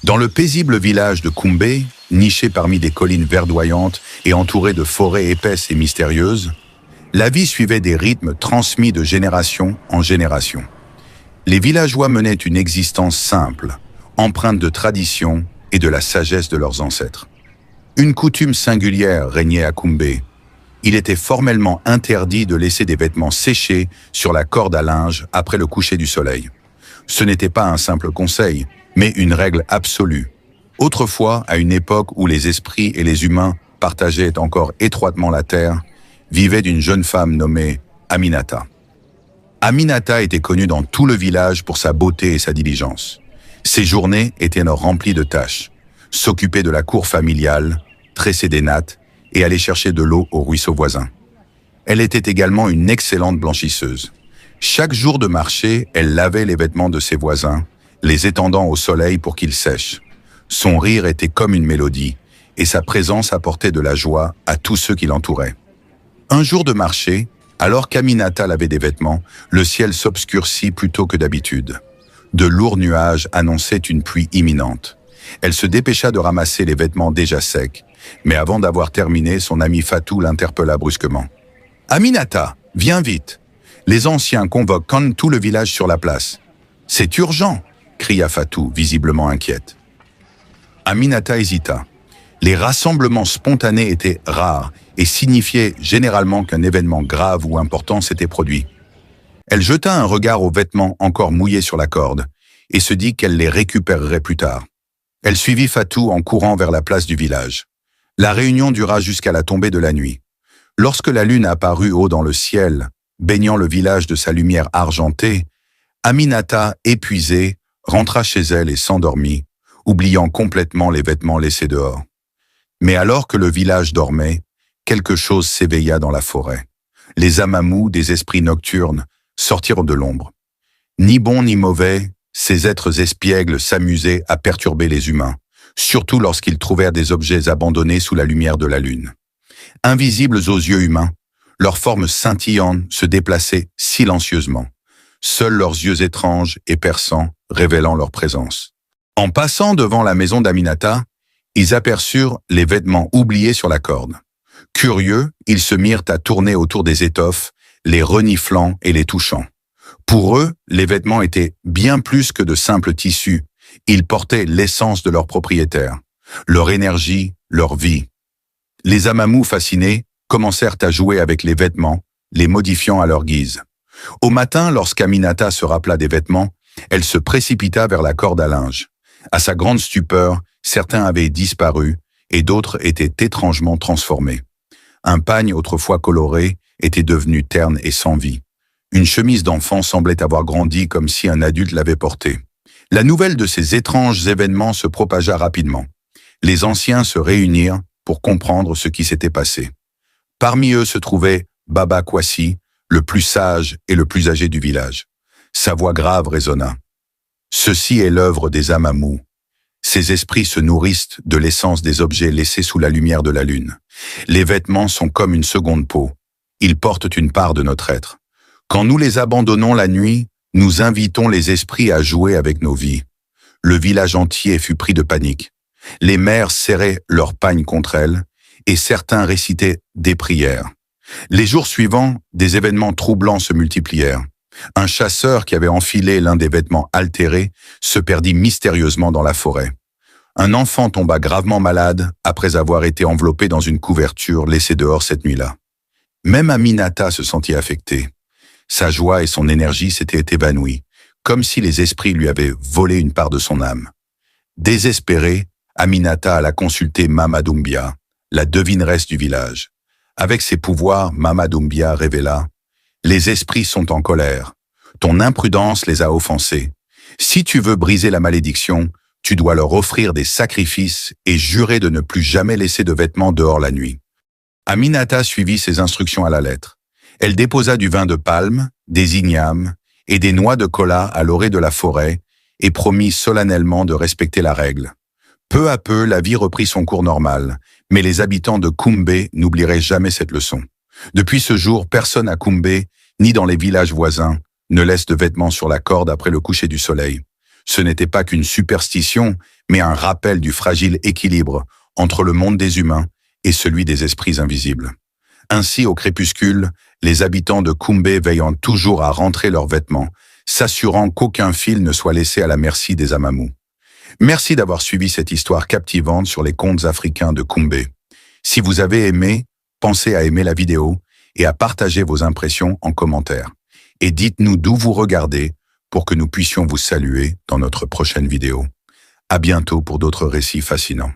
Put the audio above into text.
Dans le paisible village de Kumbé, niché parmi des collines verdoyantes et entouré de forêts épaisses et mystérieuses, la vie suivait des rythmes transmis de génération en génération. Les villageois menaient une existence simple, empreinte de tradition et de la sagesse de leurs ancêtres. Une coutume singulière régnait à Kumbé. Il était formellement interdit de laisser des vêtements séchés sur la corde à linge après le coucher du soleil. Ce n'était pas un simple conseil, mais une règle absolue. Autrefois, à une époque où les esprits et les humains partageaient encore étroitement la terre, vivait une jeune femme nommée Aminata. Aminata était connue dans tout le village pour sa beauté et sa diligence. Ses journées étaient remplies de tâches. S'occuper de la cour familiale, tresser des nattes et aller chercher de l'eau au ruisseau voisin. Elle était également une excellente blanchisseuse. Chaque jour de marché, elle lavait les vêtements de ses voisins, les étendant au soleil pour qu'ils sèchent. Son rire était comme une mélodie, et sa présence apportait de la joie à tous ceux qui l'entouraient. Un jour de marché, alors qu'Aminata lavait des vêtements, le ciel s'obscurcit plutôt que d'habitude. De lourds nuages annonçaient une pluie imminente. Elle se dépêcha de ramasser les vêtements déjà secs, mais avant d'avoir terminé, son ami Fatou l'interpella brusquement. « Aminata, viens vite. Les anciens convoquent tout le village sur la place. »« C'est urgent !» cria Fatou, visiblement inquiète. Aminata hésita. Les rassemblements spontanés étaient rares et signifiaient généralement qu'un événement grave ou important s'était produit. Elle jeta un regard aux vêtements encore mouillés sur la corde et se dit qu'elle les récupérerait plus tard. Elle suivit Fatou en courant vers la place du village. La réunion dura jusqu'à la tombée de la nuit. Lorsque la lune apparut haut dans le ciel, baignant le village de sa lumière argentée, Aminata, épuisée, rentra chez elle et s'endormit, oubliant complètement les vêtements laissés dehors. Mais alors que le village dormait, quelque chose s'éveilla dans la forêt. Les Amamous, des esprits nocturnes, sortirent de l'ombre. Ni bons ni mauvais, ces êtres espiègles s'amusaient à perturber les humains, surtout lorsqu'ils trouvèrent des objets abandonnés sous la lumière de la lune. Invisibles aux yeux humains, leurs formes scintillantes se déplaçaient silencieusement, seuls leurs yeux étranges et perçants révélant leur présence. En passant devant la maison d'Aminata, ils aperçurent les vêtements oubliés sur la corde. Curieux, ils se mirent à tourner autour des étoffes, les reniflant et les touchant. Pour eux, les vêtements étaient bien plus que de simples tissus. Ils portaient l'essence de leur propriétaire, leur énergie, leur vie. Les Amamous, fascinés, commencèrent à jouer avec les vêtements, les modifiant à leur guise. Au matin, lorsqu'Aminata se rappela des vêtements, elle se précipita vers la corde à linge. À sa grande stupeur, certains avaient disparu et d'autres étaient étrangement transformés. Un pagne autrefois coloré était devenu terne et sans vie. Une chemise d'enfant semblait avoir grandi comme si un adulte l'avait portée. La nouvelle de ces étranges événements se propagea rapidement. Les anciens se réunirent pour comprendre ce qui s'était passé. Parmi eux se trouvait Baba Kwasi, le plus sage et le plus âgé du village. Sa voix grave résonna. « Ceci est l'œuvre des Amamous. Ces esprits se nourrissent de l'essence des objets laissés sous la lumière de la lune. Les vêtements sont comme une seconde peau. Ils portent une part de notre être. Quand nous les abandonnons la nuit, nous invitons les esprits à jouer avec nos vies. » Le village entier fut pris de panique. Les mères serraient leurs pagnes contre elles et certains récitaient des prières. Les jours suivants, des événements troublants se multiplièrent. Un chasseur qui avait enfilé l'un des vêtements altérés se perdit mystérieusement dans la forêt. Un enfant tomba gravement malade après avoir été enveloppé dans une couverture laissée dehors cette nuit-là. Même Aminata se sentit affectée. Sa joie et son énergie s'étaient évanouies, comme si les esprits lui avaient volé une part de son âme. Désespérée, Aminata alla consulter Mama Doumbia, la devineresse du village. Avec ses pouvoirs, Mama Doumbia révéla « Les esprits sont en colère. Ton imprudence les a offensés. Si tu veux briser la malédiction, tu dois leur offrir des sacrifices et jurer de ne plus jamais laisser de vêtements dehors la nuit. » Aminata suivit ses instructions à la lettre. Elle déposa du vin de palme, des ignames et des noix de kola à l'orée de la forêt et promit solennellement de respecter la règle. Peu à peu, la vie reprit son cours normal, mais les habitants de Kumbé n'oublieraient jamais cette leçon. Depuis ce jour, personne à Kumbé, ni dans les villages voisins, ne laisse de vêtements sur la corde après le coucher du soleil. Ce n'était pas qu'une superstition, mais un rappel du fragile équilibre entre le monde des humains et celui des esprits invisibles. Ainsi, au crépuscule, les habitants de Kumbé veillant toujours à rentrer leurs vêtements, s'assurant qu'aucun fil ne soit laissé à la merci des Amamou. Merci d'avoir suivi cette histoire captivante sur les contes africains de Kumbé. Si vous avez aimé, pensez à aimer la vidéo et à partager vos impressions en commentaire. Et dites-nous d'où vous regardez pour que nous puissions vous saluer dans notre prochaine vidéo. À bientôt pour d'autres récits fascinants.